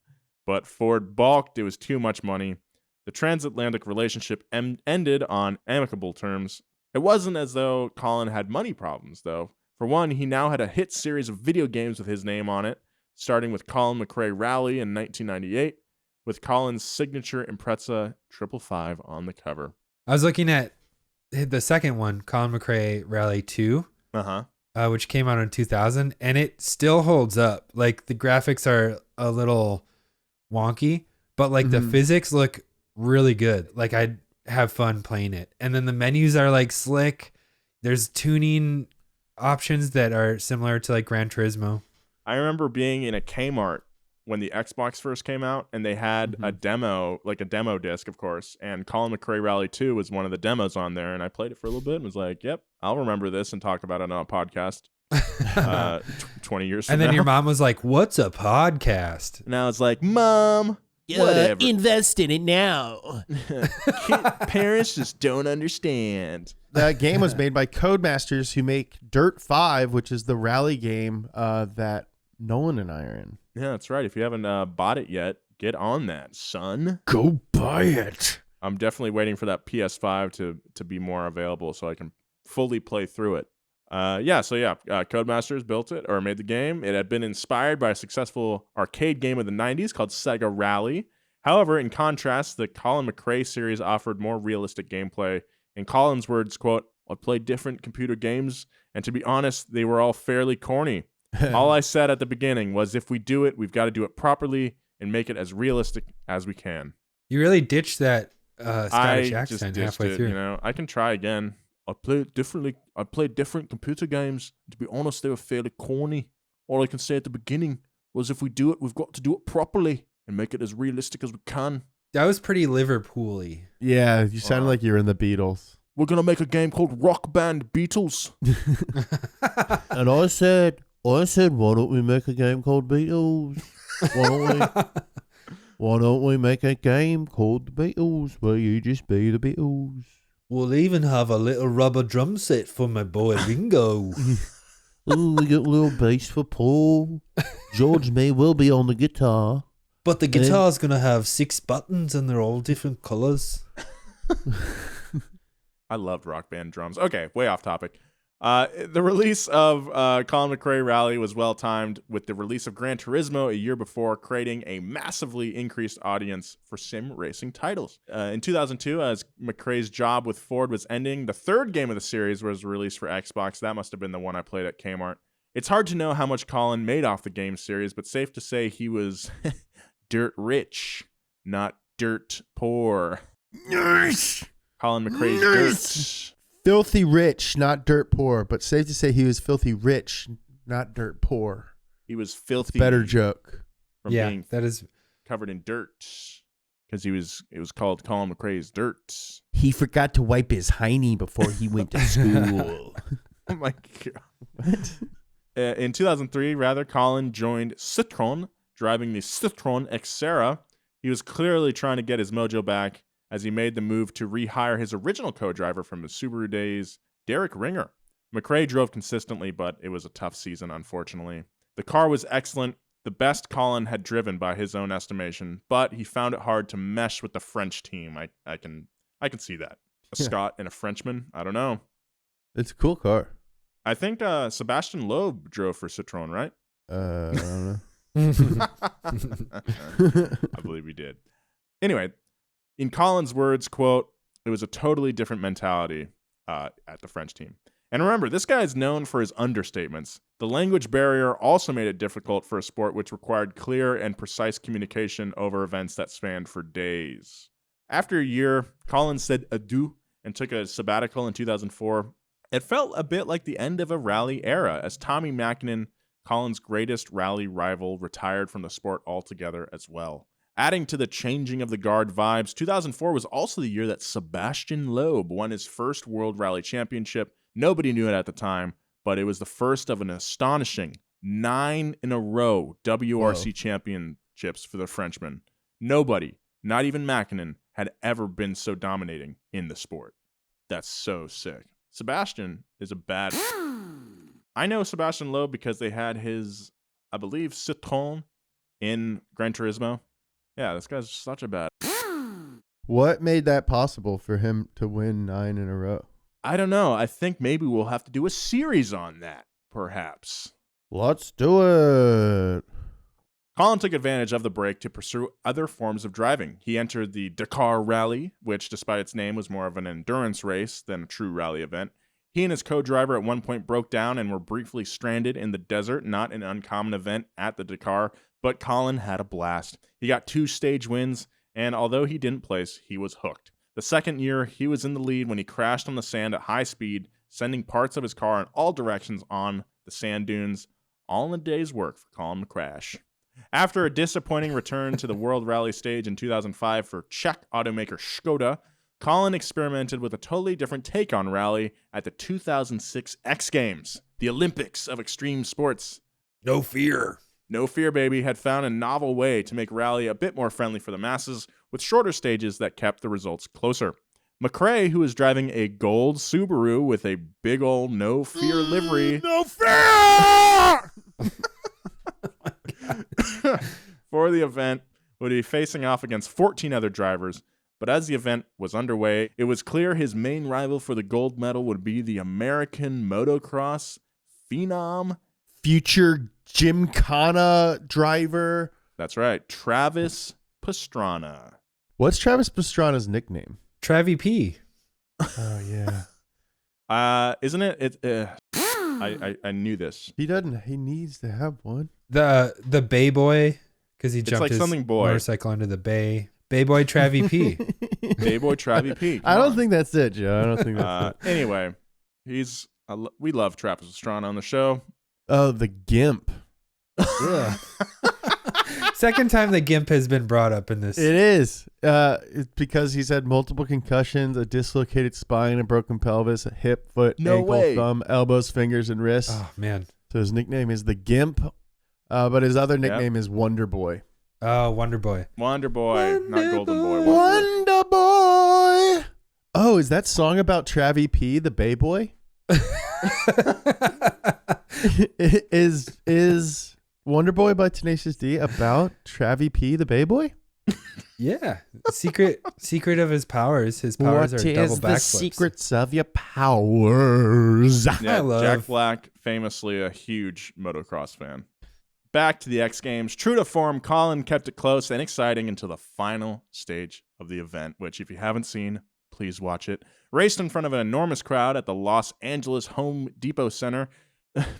but Ford balked. It was too much money. The transatlantic relationship ended on amicable terms. It wasn't as though Colin had money problems, though. For one, he now had a hit series of video games with his name on it, starting with Colin McRae Rally in 1998, with Colin's signature Impreza 555 on the cover. I was looking at the second one, Colin McRae Rally 2, Uh-huh. which came out in 2000, and it still holds up. Like the graphics are a little wonky, but like the physics look really good. Like I'd have fun playing it. And then the menus are like slick. There's tuning options that are similar to like Gran Turismo. I remember being in a Kmart when the Xbox first came out, and they had a demo, like a demo disc, of course, and Colin McRae Rally 2 was one of the demos on there, and I played it for a little bit and was like, yep, I'll remember this and talk about it on a podcast 20 years from And then now. your mom was like, what's a podcast? Now it's like, Mom, whatever. Invest in it now. Parents just don't understand. That game was made by Codemasters, who make Dirt 5, which is the rally game that Nolan and I are in. Yeah, that's right. If you haven't bought it yet, get on that, son. Go buy it. I'm definitely waiting for that PS5 to be more available so I can fully play through it. Codemasters built it or made the game. It had been inspired by a successful arcade game of the 90s called Sega Rally. However, in contrast, the Colin McRae series offered more realistic gameplay In Colin's words, quote, I played different computer games, and to be honest, they were all fairly corny. All I said at the beginning was if we do it, we've got to do it properly and make it as realistic as we can. You really ditched that Scottish I accent just ditched halfway it, through. you know. I can try again. I played differently. I played different computer games. To be honest, they were fairly corny. All I can say at the beginning was if we do it, we've got to do it properly and make it as realistic as we can. That was pretty Liverpool-y. Yeah, you sounded like you were in the Beatles. We're going to make a game called Rock Band Beatles. And I said, why don't we make a game called Beatles? Why don't we make a game called The Beatles where you just be the Beatles? We'll even have a little rubber drum set for my boy Ringo. Oh, we got a little bass for Paul. George May will be on the guitar. But the guitar's going to have 6 buttons and they're all different colors. I loved Rock Band drums. Okay, way off topic. The release of Colin McRae Rally was well timed with the release of Gran Turismo a year before, creating a massively increased audience for sim racing titles. In 2002, as McRae's job with Ford was ending, the third game of the series was released for Xbox. That must have been the one I played at Kmart. It's hard to know how much Colin made off the game series, but safe to say he was dirt rich, not dirt poor. Nice! Colin McRae's dirt. Filthy rich, not dirt poor, but safe to say he was filthy rich, not dirt poor. He was filthy. Better joke. From Yeah, being that is... covered in dirt because it was called Colin McRae's Dirt. He forgot to wipe his hiney before he went to school. Oh my god! What? In 2003, Colin joined Citroën, driving the Citroën Xterra. He was clearly trying to get his mojo back as he made the move to rehire his original co-driver from the Subaru days, Derek Ringer. McRae drove consistently, but it was a tough season, unfortunately. The car was excellent, the best Colin had driven by his own estimation, but he found it hard to mesh with the French team. I can see that. A Scot and a Frenchman, I don't know. It's a cool car. I think Sebastian Loeb drove for Citroën, right? I don't know. I believe he did. Anyway, in Colin's words, quote, it was a totally different mentality at the French team. And remember, this guy is known for his understatements. The language barrier also made it difficult for a sport which required clear and precise communication over events that spanned for days. After a year, Colin said adieu and took a sabbatical in 2004. It felt a bit like the end of a rally era, as Tommy Mäkinen, Colin's greatest rally rival, retired from the sport altogether as well. Adding to the changing of the guard vibes, 2004 was also the year that Sebastian Loeb won his first World Rally Championship. Nobody knew it at the time, but it was the first of an astonishing 9 in a row WRC championships for the Frenchman. Nobody, not even Mäkinen, had ever been so dominating in the sport. That's so sick. Sebastian is a bad... I know Sebastian Loeb because they had his, I believe, Citroën in Gran Turismo. Yeah, this guy's such a bad... What made that possible for him to win 9 in a row? I don't know. I think maybe we'll have to do a series on that, perhaps. Let's do it. Colin took advantage of the break to pursue other forms of driving. He entered the Dakar Rally, which, despite its name, was more of an endurance race than a true rally event. He and his co-driver at one point broke down and were briefly stranded in the desert, not an uncommon event at the Dakar, but Colin had a blast. He got 2 stage wins, and although he didn't place, he was hooked. The second year, he was in the lead when he crashed on the sand at high speed, sending parts of his car in all directions on the sand dunes, all in a day's work for Colin McRae. After a disappointing return to the World Rally stage in 2005 for Czech automaker Skoda, Colin experimented with a totally different take on rally at the 2006 X Games, the Olympics of extreme sports. No fear. No Fear Baby had found a novel way to make rally a bit more friendly for the masses, with shorter stages that kept the results closer. McRae, who was driving a gold Subaru with a big old No Fear livery... No fear! for the event, would be facing off against 14 other drivers. But as the event was underway, it was clear his main rival for the gold medal would be the American motocross phenom, Future Gymkhana driver. That's right, Travis Pastrana. What's Travis Pastrana's nickname? Travie P. Oh yeah. Isn't it? I knew this. He doesn't. He needs to have one. The Bay Boy, because he It's jumped like his something boy. motorcycle under the Bay. Bay Boy Travie P. Bay Boy Travie P. I don't think that's it, Joe. I don't think that's it. Anyway, we love Travis Pastrana on the show. Oh, the Gimp. Yeah. Second time the Gimp has been brought up in this. It is. It's because he's had multiple concussions, a dislocated spine, a broken pelvis, a hip, foot, No ankle, way. thumb, elbows, fingers, and wrists. Oh man. So his nickname is the Gimp, but his other nickname is Wonder Boy. Oh, Wonder Boy. Wonder Boy, not Golden Boy. Wonder Boy. Oh, is that song about Travie P, the Bay Boy? is Wonder Boy by Tenacious D about Travie P, the Bay Boy? Yeah. Secret of his powers. His powers What are double is the backflips. secrets of your powers? Yeah, I love- Jack Black, famously a huge motocross fan. Back to the X Games. True to form, Colin kept it close and exciting until the final stage of the event, which, if you haven't seen, please watch it. Raced in front of an enormous crowd at the Los Angeles Home Depot Center.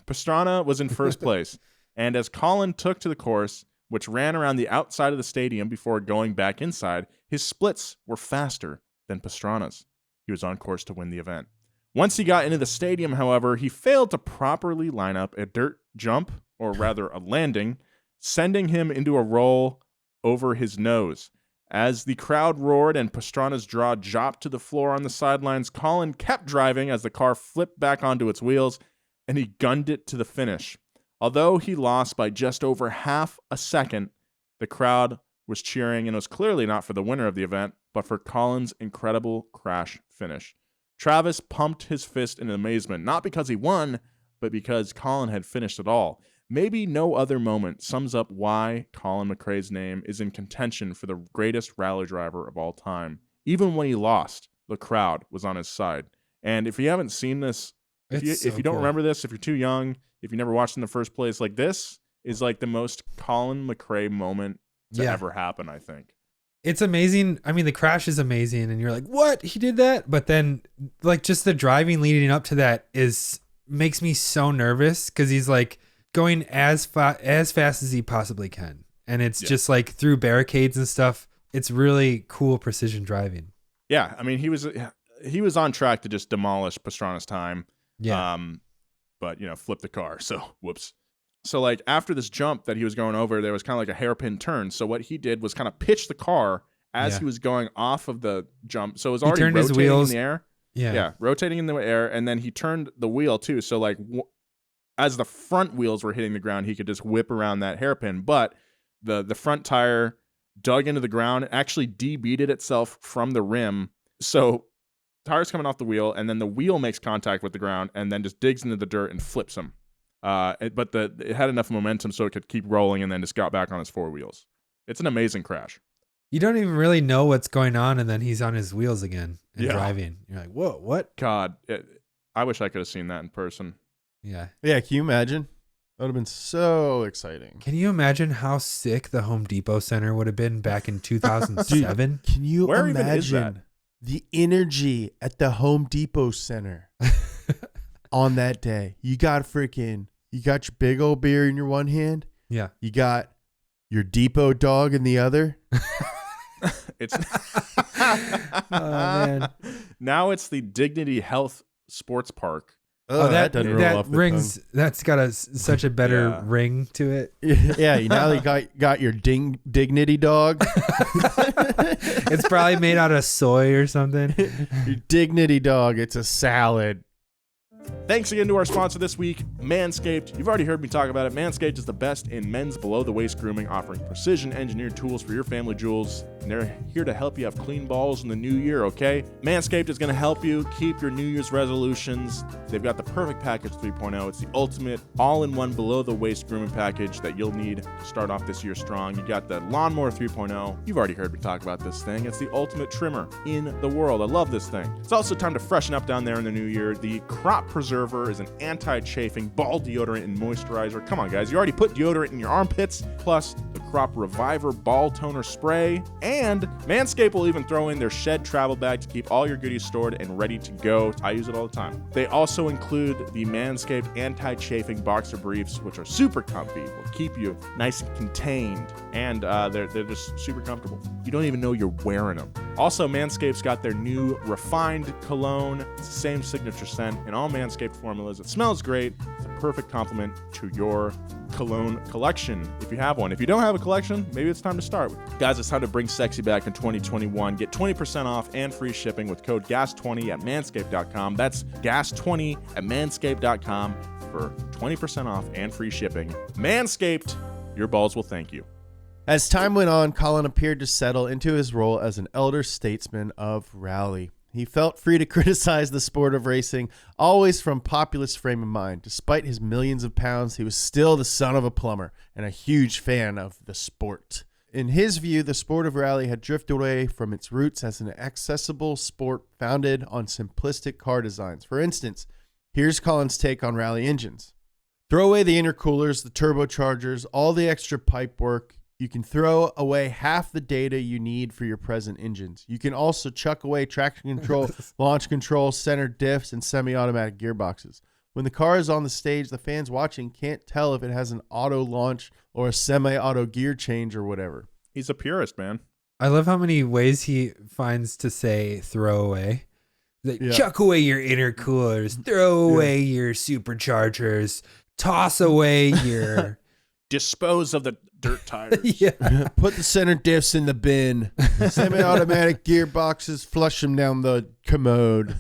Pastrana was in first place, and as Colin took to the course, which ran around the outside of the stadium before going back inside, his splits were faster than Pastrana's. He was on course to win the event. Once he got into the stadium, however, he failed to properly line up a dirt jump, or rather a landing, sending him into a roll over his nose. As the crowd roared and Pastrana's jaw dropped to the floor on the sidelines, Colin kept driving as the car flipped back onto its wheels, and he gunned it to the finish. Although he lost by just over half a second, the crowd was cheering, and it was clearly not for the winner of the event, but for Colin's incredible crash finish. Travis pumped his fist in amazement, not because he won, but because Colin had finished it all. Maybe no other moment sums up why Colin McRae's name is in contention for the greatest rally driver of all time. Even when he lost, the crowd was on his side. And if you haven't seen this, if you don't remember this, if you're too young, if you never watched in the first place, like this is like the most Colin McRae moment to ever happen, I think. It's amazing. I mean, the crash is amazing, and you're like, what? He did that? But then, like, just the driving leading up to that makes me so nervous because he's like going as fast as he possibly can. And it's just like through barricades and stuff. It's really cool precision driving. Yeah, I mean, he was on track to just demolish Pastrana's time. Yeah. But, flip the car. So, whoops. So, like, after this jump that he was going over, there was kind of like a hairpin turn. So what he did was kind of pitch the car as he was going off of the jump. So it was already turned his rotating wheels. in the air. Yeah. Rotating in the air. And then he turned the wheel, too. So, like, as the front wheels were hitting the ground, he could just whip around that hairpin. But the front tire dug into the ground, actually debeated itself from the rim. So tire's coming off the wheel, and then the wheel makes contact with the ground and then just digs into the dirt and flips him. But it had enough momentum so it could keep rolling and then just got back on his four wheels. It's an amazing crash. You don't even really know what's going on, and then he's on his wheels again and driving. You're like, whoa, what? God, I wish I could have seen that in person. Yeah. Yeah, can you imagine? That would have been so exciting. Can you imagine how sick the Home Depot Center would have been back in 2007? Can you Where even is that? imagine the energy at the Home Depot Center on that day? You got your big old beer in your one hand. Yeah. You got your Depot dog in the other. It's Oh, man. now it's the Dignity Health Sports Park. That doesn't roll off the rings. That's got such a better ring to it. tongue. Yeah, now you got your Dignity dog. It's probably made out of soy or something. Your Dignity dog. It's a salad. Thanks again to our sponsor this week, Manscaped. You've already heard me talk about it. Manscaped is the best in men's below-the-waist grooming, offering precision-engineered tools for your family jewels. And they're here to help you have clean balls in the new year, okay? Manscaped is going to help you keep your New Year's resolutions. They've got the Perfect Package 3.0. It's the ultimate all-in-one below-the-waist grooming package that you'll need to start off this year strong. You got the Lawnmower 3.0. You've already heard me talk about this thing. It's the ultimate trimmer in the world. I love this thing. It's also time to freshen up down there in the new year. The Crop Preserver is an anti-chafing ball deodorant and moisturizer. Come on, guys. You already put deodorant in your armpits. Plus, the Crop Reviver Ball Toner Spray, and Manscaped will even throw in their Shed travel bag to keep all your goodies stored and ready to go. I use it all the time. They also include the Manscaped Anti-Chafing Boxer Briefs, which are super comfy, will keep you nice and contained, and they're just super comfortable. You don't even know you're wearing them. Also, Manscaped's got their new Refined Cologne. It's the same signature scent in all Manscaped formulas. It smells great. It's a perfect complement to your cologne collection if you have one. If you don't have a collection, maybe it's time to start. Guys, it's time to bring sexy back in 2021. Get 20% off and free shipping with code GAS20 at manscaped.com. That's GAS20 at manscaped.com for 20% off and free shipping. Manscaped, your balls will thank you. As time went on, Colin appeared to settle into his role as an elder statesman of rally. He felt free to criticize the sport of racing, always from populist frame of mind. Despite his millions of pounds, he was still the son of a plumber and a huge fan of the sport. In his view, the sport of rally had drifted away from its roots as an accessible sport founded on simplistic car designs. For instance, here's Colin's take on rally engines. Throw away the intercoolers, the turbochargers, all the extra pipe work. You can throw away half the data you need for your present engines. You can also chuck away traction control, launch control, center diffs, and semi-automatic gearboxes. When the car is on the stage, the fans watching can't tell if it has an auto launch or a semi-auto gear change or whatever. He's a purist, man. I love how many ways he finds to say throw away. Like, Yeah. chuck away your intercoolers, throw away your superchargers, toss away your... Dispose of the dirt tires. yeah. Put the center diffs in the bin. Semi-automatic gearboxes, flush them down the commode.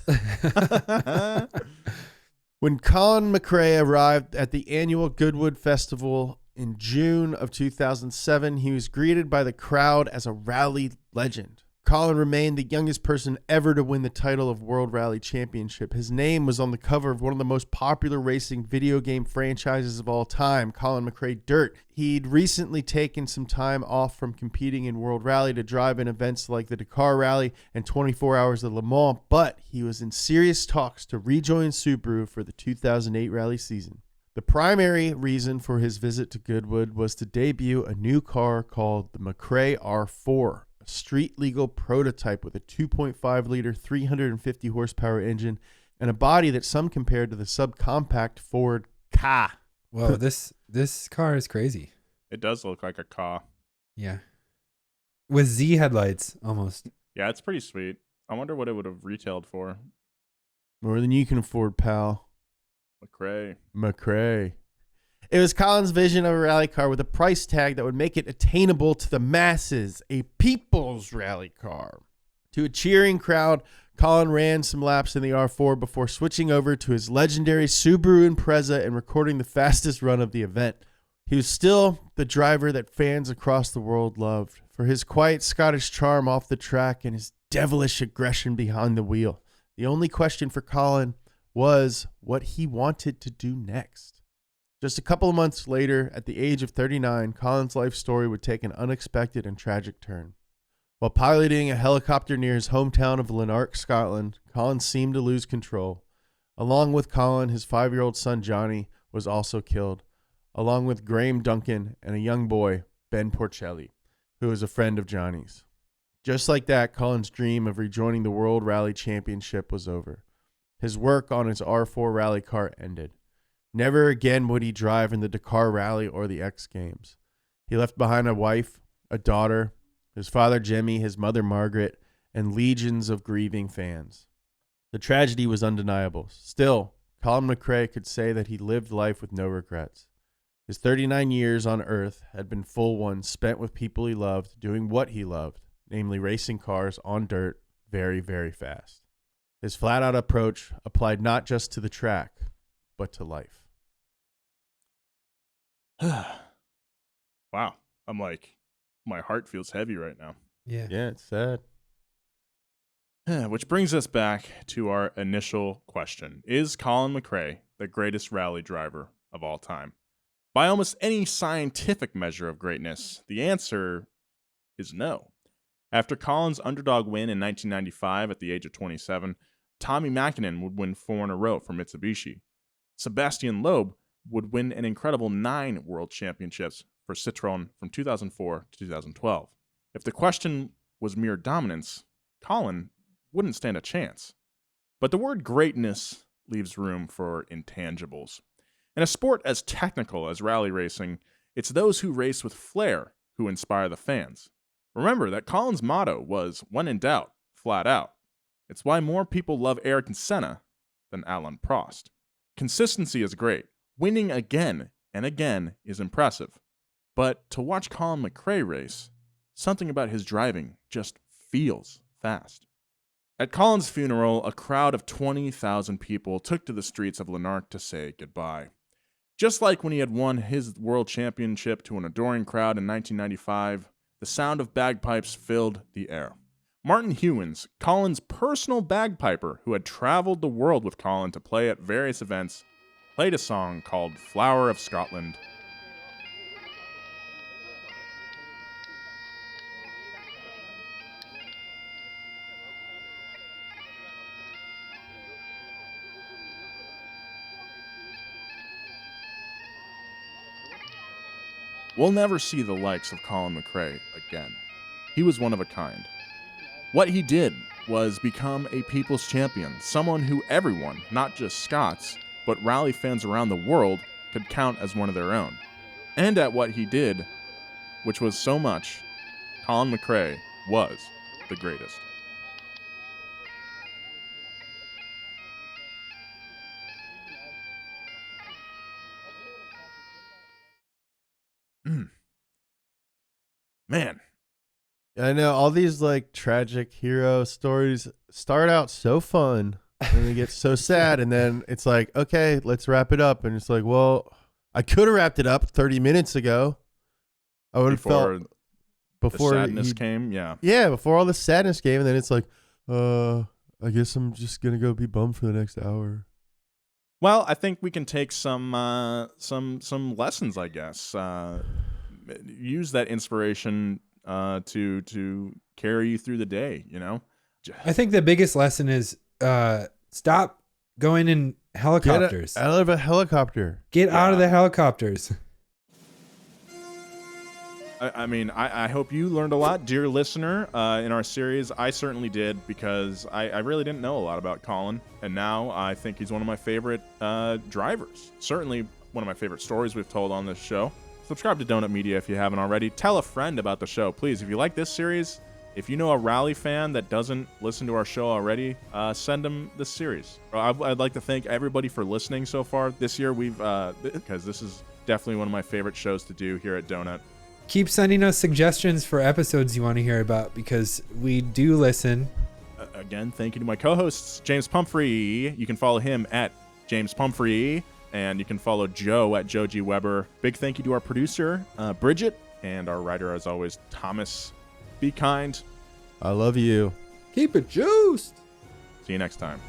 When Colin McRae arrived at the annual Goodwood Festival in June of 2007, he was greeted by the crowd as a rally legend. Colin remained the youngest person ever to win the title of World Rally Championship. His name was on the cover of one of the most popular racing video game franchises of all time, Colin McRae Dirt. He'd recently taken some time off from competing in World Rally to drive in events like the Dakar Rally and 24 Hours of Le Mans, but he was in serious talks to rejoin Subaru for the 2008 rally season. The primary reason for his visit to Goodwood was to debut a new car called the McRae R4. Street legal prototype with a 2.5 liter 350 horsepower engine and a body that some compared to the subcompact Ford Ka. Whoa, this car is crazy. It does look like a car. Yeah. With Z headlights almost. Yeah, it's pretty sweet. I wonder what it would have retailed for. More than you can afford, pal. McRae. It was Colin's vision of a rally car with a price tag that would make it attainable to the masses, a people's rally car. To a cheering crowd, Colin ran some laps in the R4 before switching over to his legendary Subaru Impreza and recording the fastest run of the event. He was still the driver that fans across the world loved for his quiet Scottish charm off the track and his devilish aggression behind the wheel. The only question for Colin was what he wanted to do next. Just a couple of months later, at the age of 39, Colin's life story would take an unexpected and tragic turn. While piloting a helicopter near his hometown of Lanark, Scotland, Colin seemed to lose control. Along with Colin, his 5-year-old son Johnny was also killed, along with Graham Duncan and a young boy, Ben Porcelli, who was a friend of Johnny's. Just like that, Colin's dream of rejoining the World Rally Championship was over. His work on his R4 rally car ended. Never again would he drive in the Dakar Rally or the X Games. He left behind a wife, a daughter, his father Jimmy, his mother Margaret, and legions of grieving fans. The tragedy was undeniable. Still, Colin McRae could say that he lived life with no regrets. His 39 years on Earth had been full ones spent with people he loved, doing what he loved, namely racing cars on dirt very, very fast. His flat-out approach applied not just to the track, but to life. Wow. I'm like, my heart feels heavy right now. Yeah. Yeah, it's sad. Which brings us back to our initial question. Is Colin McRae the greatest rally driver of all time? By almost any scientific measure of greatness, the answer is no. After Colin's underdog win in 1995 at the age of 27, Tommy Mäkinen would win 4 in a row for Mitsubishi. Sebastian Loeb would win an incredible 9 world championships for Citroën from 2004 to 2012. If the question was mere dominance, Colin wouldn't stand a chance. But the word greatness leaves room for intangibles. In a sport as technical as rally racing, it's those who race with flair who inspire the fans. Remember that Colin's motto was, when in doubt, flat out. It's why more people love Ayrton Senna than Alain Prost. Consistency is great. Winning again and again is impressive. But to watch Colin McRae race, something about his driving just feels fast. At Colin's funeral, a crowd of 20,000 people took to the streets of Lanark to say goodbye. Just like when he had won his world championship to an adoring crowd in 1995, the sound of bagpipes filled the air. Martin Hewins, Colin's personal bagpiper who had traveled the world with Colin to play at various events, played a song called Flower of Scotland. We'll never see the likes of Colin McRae again. He was one of a kind. What he did was become a people's champion, someone who everyone, not just Scots, but rally fans around the world, could count as one of their own. And at what he did, which was so much, Colin McRae was the greatest. Man. I know all these like tragic hero stories start out so fun and they get so sad, and then it's like, okay, let's wrap it up. And it's like, well, I could have wrapped it up 30 minutes ago. I would have felt before the sadness came. Yeah, before all the sadness came, and then it's like, I guess I'm just gonna go be bummed for the next hour. Well, I think we can take some lessons, I guess. Use that inspiration to carry you through the day, you know? I think the biggest lesson is stop going in helicopters. Get out of a helicopter. Get out of the helicopters. I hope you learned a lot, dear listener, in our series. I certainly did, because I really didn't know a lot about Colin, and now I think he's one of my favorite drivers. Certainly one of my favorite stories we've told on this show. Subscribe to Donut Media if you haven't already. Tell a friend about the show, please. If you like this series, if you know a rally fan that doesn't listen to our show already, send them this series. I'd like to thank everybody for listening so far this year. Because this is definitely one of my favorite shows to do here at Donut. Keep sending us suggestions for episodes you want to hear about, because we do listen. Again, thank you to my co-hosts, James Pumphrey. You can follow him at James Pumphrey. And you can follow Joe at Joe G. Weber. Big thank you to our producer, Bridget, and our writer, as always, Thomas. Be kind. I love you. Keep it juiced. See you next time.